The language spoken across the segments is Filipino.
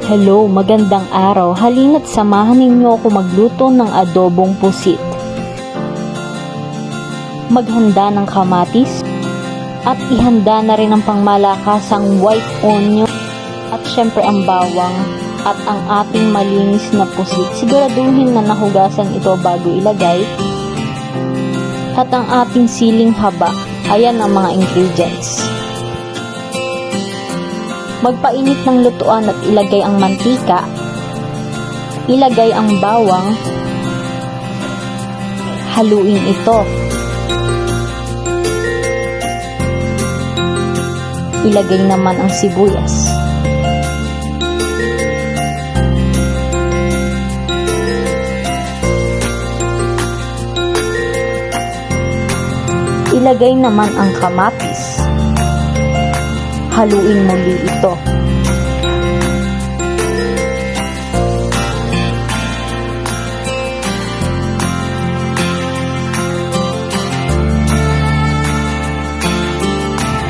Hello, magandang araw. Halina't samahan ninyo ako magluto ng adobong pusit. Maghanda ng kamatis at ihanda na rin ang pangmalakasang white onion at syempre ang bawang at ang ating malinis na pusit. Siguraduhin na nahugasan ito bago ilagay. At ang ating siling haba. Ayan ang mga ingredients. Magpainit ng lutuan at ilagay ang mantika, ilagay ang bawang, haluin ito, ilagay naman ang sibuyas, ilagay naman ang kamatis, haluin muli ito.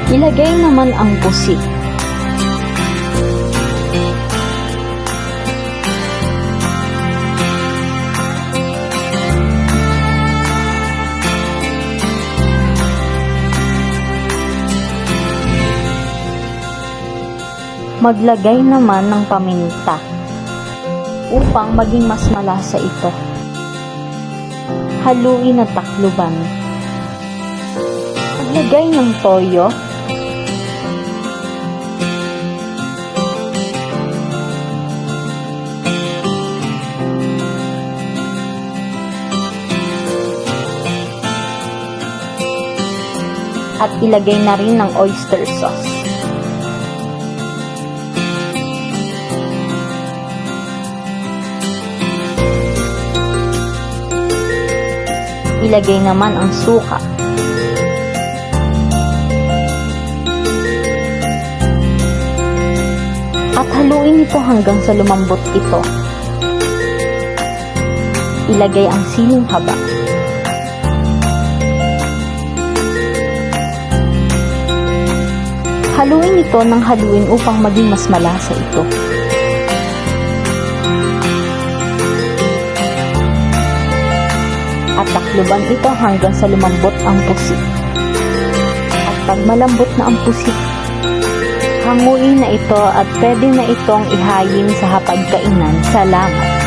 Ilagay naman ang pusit. Maglagay naman ng paminta upang maging mas malasa ito. Haluin at takluban. Maglagay ng toyo. At ilagay na rin ng oyster sauce. Ilagay naman ang suka. At haluin ito hanggang sa lumambot ito. Ilagay ang siling haba. Haluin ito ng haluin upang maging mas malasa ito. At takluban ito hanggang sa lumambot ang pusit. At pag malambot na ang pusit, hanguin na ito at pwede na itong ihayin sa hapagkainan. Salamat!